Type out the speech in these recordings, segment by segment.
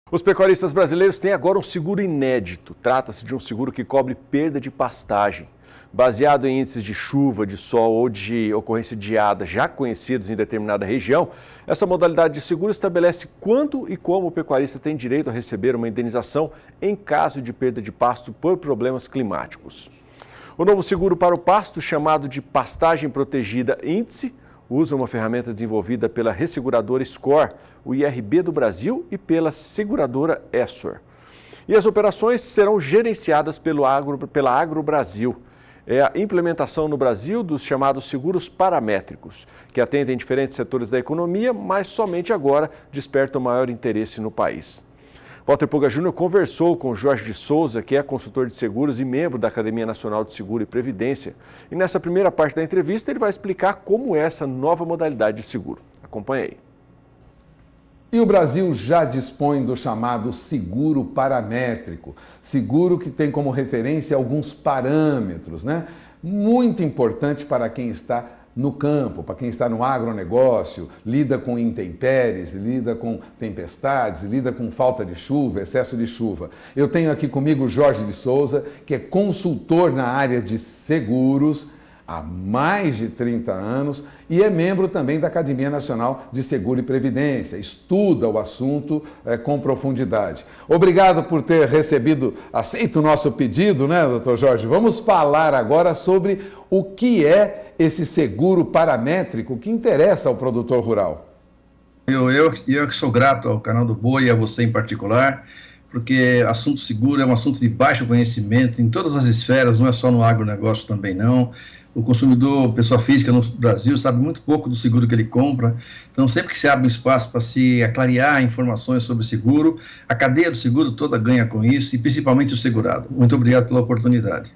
Os pecuaristas brasileiros têm agora um seguro inédito. Trata-se de um seguro que cobre perda de pastagem. Baseado em índices de chuva, de sol ou de ocorrência de geada já conhecidos em determinada região, essa modalidade de seguro estabelece quando e como o pecuarista tem direito a receber uma indenização em caso de perda de pasto por problemas climáticos. O novo seguro para o pasto, chamado de Pastagem Protegida Índice, usa uma ferramenta desenvolvida pela resseguradora Score, o IRB do Brasil e pela seguradora Essor. E as operações serão gerenciadas pela AgroBrasil. É a implementação no Brasil dos chamados seguros paramétricos, que atendem diferentes setores da economia, mas somente agora despertam maior interesse no país. Walter Puga Júnior conversou com Jorge de Souza, que é consultor de seguros e membro da Academia Nacional de Seguro e Previdência. E nessa primeira parte da entrevista ele vai explicar como é essa nova modalidade de seguro. Acompanhe aí. E o Brasil já dispõe do chamado seguro paramétrico, seguro que tem como referência alguns parâmetros, né? Muito importante para quem está no campo, para quem está no agronegócio, lida com intempéries, lida com tempestades, lida com falta de chuva, excesso de chuva. Eu tenho aqui comigo o Jorge de Souza, que é consultor na área de seguros há mais de 30 anos e é membro também da Academia Nacional de Seguro e Previdência, estuda o assunto com profundidade. Obrigado por ter aceito o nosso pedido, né, doutor Jorge? Vamos falar agora sobre o que é esse seguro paramétrico que interessa ao produtor rural. Eu que sou grato ao canal do Boi e a você em particular, porque assunto seguro é um assunto de baixo conhecimento em todas as esferas, não é só no agronegócio também não. O consumidor, pessoa física no Brasil, sabe muito pouco do seguro que ele compra. Então, sempre que se abre um espaço para se aclarear informações sobre seguro, a cadeia do seguro toda ganha com isso, e principalmente o segurado. Muito obrigado pela oportunidade.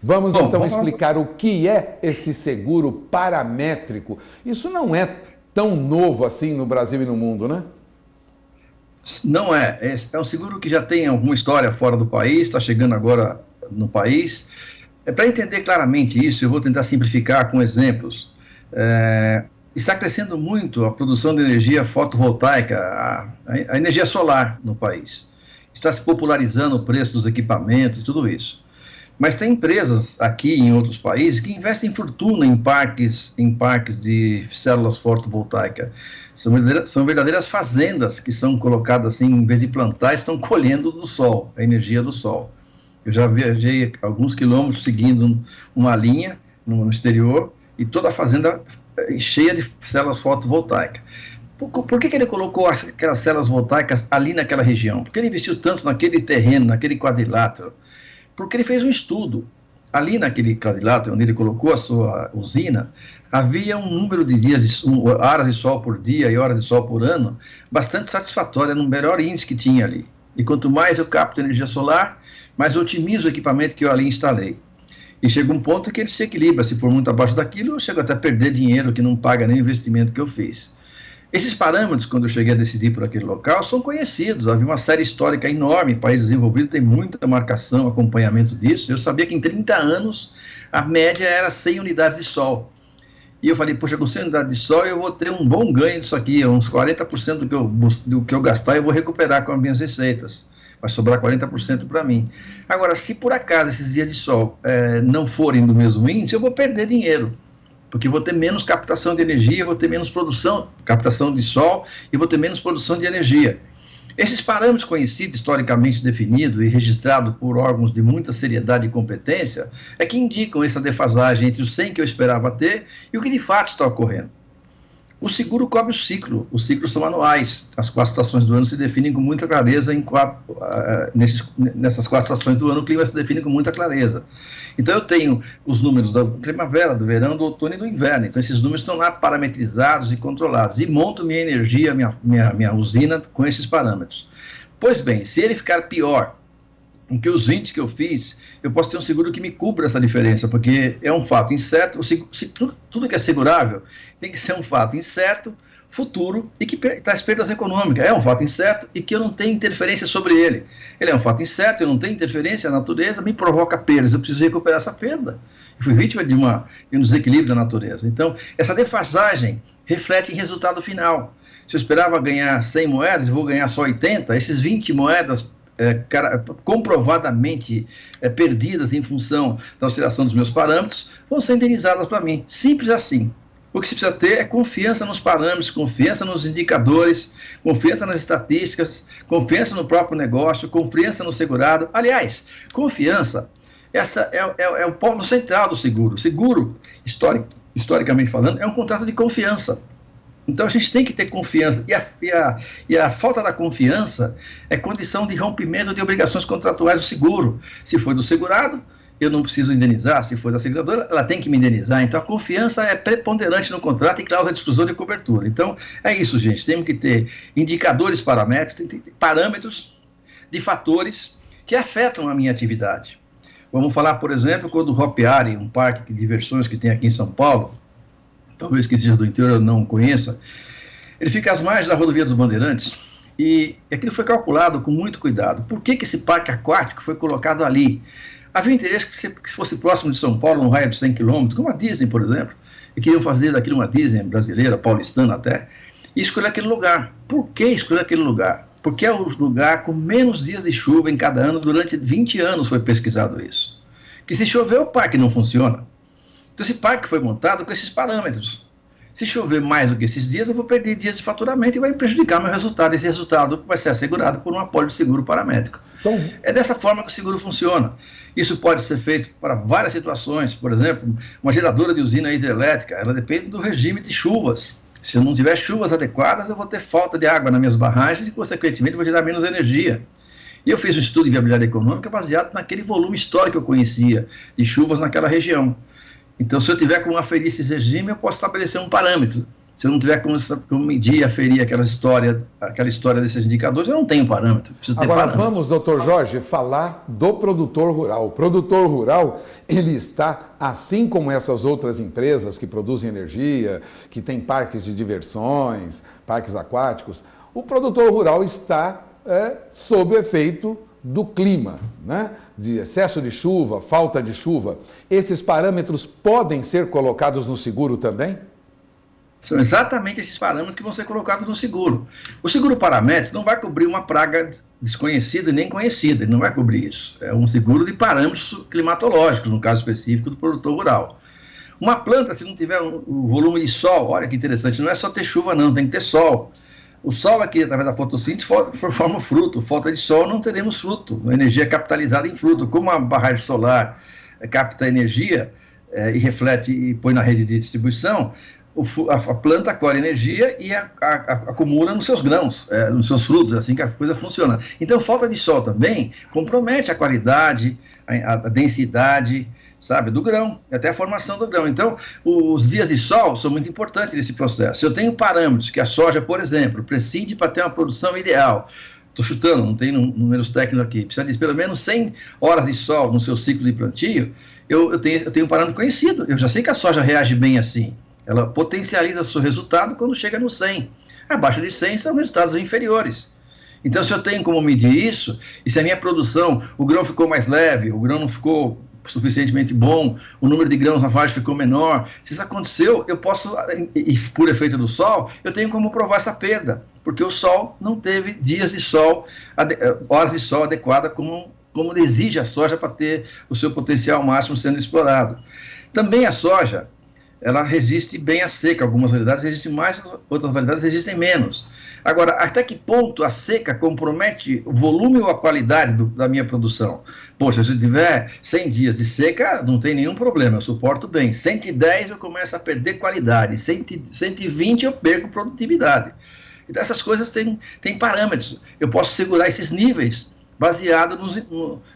Vamos explicar o que é esse seguro paramétrico. Isso não é tão novo assim no Brasil e no mundo, né? Não é. É um seguro que já tem alguma história fora do país, está chegando agora no país. Para entender claramente isso, eu vou tentar simplificar com exemplos. Está crescendo muito a produção de energia fotovoltaica, a energia solar no país. Está se popularizando o preço dos equipamentos e tudo isso. Mas tem empresas aqui e em outros países que investem fortuna em parques de células fotovoltaicas. São verdadeiras fazendas que são colocadas assim, em vez de plantar, estão colhendo do sol, a energia do sol. Eu já viajei alguns quilômetros seguindo uma linha no exterior e toda a fazenda cheia de células fotovoltaicas. Por que ele colocou aquelas células voltaicas ali naquela região? Por que ele investiu tanto naquele terreno, naquele quadrilátero? Porque ele fez um estudo. Ali naquele quadrilátero onde ele colocou a sua usina, havia um número de dias, horas de sol por dia e horas de sol por ano, bastante satisfatório, no melhor índice que tinha ali. E quanto mais eu capto energia solar, mais eu otimizo o equipamento que eu ali instalei. E chega um ponto que ele se equilibra. Se for muito abaixo daquilo, eu chego até a perder dinheiro que não paga nem o investimento que eu fiz. Esses parâmetros, quando eu cheguei a decidir por aquele local, são conhecidos. Havia uma série histórica enorme, país desenvolvido tem muita marcação, acompanhamento disso. Eu sabia que em 30 anos a média era 100 unidades de sol. E eu falei, poxa, com 100 unidades de sol eu vou ter um bom ganho disso aqui, uns 40% do que eu gastar eu vou recuperar com as minhas receitas. Vai sobrar 40% para mim. Agora, se por acaso esses dias de sol não forem do mesmo índice, eu vou perder dinheiro. Porque vou ter menos captação de energia, vou ter menos captação de sol e vou ter menos produção de energia. Esses parâmetros conhecidos, historicamente definidos e registrados por órgãos de muita seriedade e competência, é que indicam essa defasagem entre os 100 que eu esperava ter e o que de fato está ocorrendo. O seguro cobre o ciclo, os ciclos são anuais, as 4 estações do ano se definem com muita clareza, nessas 4 estações do ano o clima se define com muita clareza. Então eu tenho os números da primavera, do verão, do outono e do inverno, então esses números estão lá parametrizados e controlados, e monto minha energia, minha usina com esses parâmetros. Pois bem, se ele ficar pior em que os índices que eu fiz, eu posso ter um seguro que me cubra essa diferença, porque é um fato incerto, tudo que é segurável tem que ser um fato incerto, futuro e que traz perdas econômicas. É um fato incerto e que eu não tenho interferência sobre ele. Ele é um fato incerto, eu não tenho interferência, a natureza me provoca perdas, eu preciso recuperar essa perda. Eu fui vítima de um desequilíbrio da natureza. Então, essa defasagem reflete em resultado final. Se eu esperava ganhar 100 moedas, eu vou ganhar só 80, esses 20 moedas comprovadamente perdidas em função da oscilação dos meus parâmetros, vão ser indenizadas para mim. Simples assim. O que se precisa ter é confiança nos parâmetros, confiança nos indicadores, confiança nas estatísticas, confiança no próprio negócio, confiança no segurado. Aliás, confiança, essa é o ponto central do seguro. O seguro, historicamente falando, é um contrato de confiança. Então a gente tem que ter confiança, e a falta da confiança é condição de rompimento de obrigações contratuais do seguro. Se foi do segurado, eu não preciso indenizar. Se for da seguradora, ela tem que me indenizar. Então a confiança é preponderante no contrato e cláusula de exclusão de cobertura. Então é isso, gente, temos que ter indicadores paramétricos, parâmetros de fatores que afetam a minha atividade. Vamos falar, por exemplo, quando o Hopi Hari, um parque de diversões que tem aqui em São Paulo, talvez quem seja do interior eu não conheça, ele fica às margens da rodovia dos Bandeirantes, e aquilo foi calculado com muito cuidado. Por que esse parque aquático foi colocado ali? Havia interesse que fosse próximo de São Paulo, num raio de 100 km, como a Disney, por exemplo, e queriam fazer daquilo uma Disney brasileira, paulistana até, e escolher aquele lugar. Por que escolher aquele lugar? Porque é o lugar com menos dias de chuva em cada ano, durante 20 anos foi pesquisado isso. Que se chover, o parque não funciona. Então esse parque foi montado com esses parâmetros. Se chover mais do que esses dias, eu vou perder dias de faturamento e vai prejudicar meu resultado. Esse resultado vai ser assegurado por um apólice de seguro paramétrico. Então, é dessa forma que o seguro funciona. Isso pode ser feito para várias situações. Por exemplo, uma geradora de usina hidrelétrica, ela depende do regime de chuvas. Se eu não tiver chuvas adequadas, eu vou ter falta de água nas minhas barragens e, consequentemente, vou gerar menos energia. E eu fiz um estudo de viabilidade econômica baseado naquele volume histórico que eu conhecia de chuvas naquela região. Então, se eu tiver como aferir esse regime, eu posso estabelecer um parâmetro. Se eu não tiver como medir e aferir aquela história desses indicadores, eu não tenho parâmetro. Preciso ter Agora, parâmetro. vamos, doutor Jorge, falar do produtor rural. O produtor rural, ele está, assim como essas outras empresas que produzem energia, que têm parques de diversões, parques aquáticos, o produtor rural está sob o efeito do clima, né? De excesso de chuva, falta de chuva. Esses parâmetros podem ser colocados no seguro também? São exatamente esses parâmetros que vão ser colocados no seguro. O seguro paramétrico não vai cobrir uma praga desconhecida e nem conhecida, ele não vai cobrir isso. É um seguro de parâmetros climatológicos, no caso específico do produtor rural. Uma planta, se não tiver o volume de sol, olha que interessante, não é só ter chuva não, tem que ter sol. O sol aqui, através da fotossíntese, forma fruto. Falta de sol, não teremos fruto. A energia é capitalizada em fruto. Como a barragem solar capta energia e reflete e põe na rede de distribuição, a planta colhe energia e acumula nos seus grãos, nos seus frutos, é assim que a coisa funciona. Então, falta de sol também compromete a qualidade, a densidade, sabe, do grão, até a formação do grão. Então, os dias de sol são muito importantes nesse processo. Se eu tenho parâmetros que a soja, por exemplo, prescinde para ter uma produção ideal, estou chutando, não tenho números técnicos aqui, precisa de pelo menos 100 horas de sol no seu ciclo de plantio, eu tenho um parâmetro conhecido, eu já sei que a soja reage bem assim, ela potencializa seu resultado quando chega no 100. Abaixo de 100 são resultados inferiores. Então, se eu tenho como medir isso, e se a minha produção, o grão ficou mais leve, o grão não ficou suficientemente bom, o número de grãos na vagem ficou menor, se isso aconteceu, eu posso, e por efeito do sol, eu tenho como provar essa perda, porque o sol não teve dias de sol, horas de sol adequada como exige a soja para ter o seu potencial máximo sendo explorado. Também a soja, ela resiste bem à seca, algumas variedades resistem mais, outras variedades resistem menos. Agora, até que ponto a seca compromete o volume ou a qualidade da minha produção? Poxa, se eu tiver 100 dias de seca, não tem nenhum problema, eu suporto bem. 110 eu começo a perder qualidade, 120 eu perco produtividade. Então essas coisas têm parâmetros. Eu posso segurar esses níveis baseado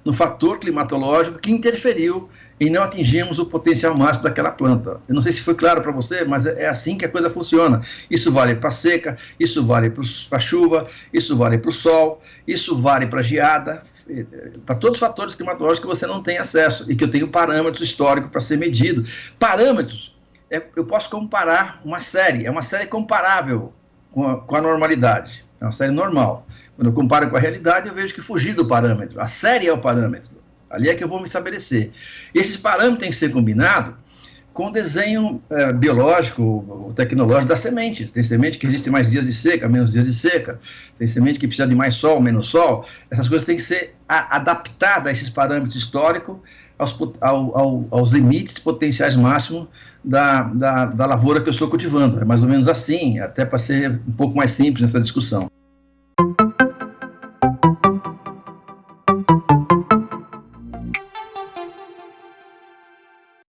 no fator climatológico que interferiu e não atingimos o potencial máximo daquela planta. Eu não sei se foi claro para você, mas é assim que a coisa funciona. Isso vale para a seca, isso vale para a chuva, isso vale para o sol, isso vale para a geada, para todos os fatores climatológicos que você não tem acesso e que eu tenho parâmetros históricos para ser medido. Parâmetros, eu posso comparar uma série, é uma série comparável com a normalidade, é uma série normal. Quando eu comparo com a realidade, eu vejo que fugir do parâmetro. A série é o parâmetro. Ali é que eu vou me estabelecer. E esses parâmetros têm que ser combinados com desenho biológico, tecnológico da semente. Tem semente que resiste mais dias de seca, menos dias de seca. Tem semente que precisa de mais sol, menos sol. Essas coisas têm que ser adaptadas a esses parâmetros históricos, aos limites potenciais máximos da lavoura que eu estou cultivando. É mais ou menos assim, até para ser um pouco mais simples nessa discussão.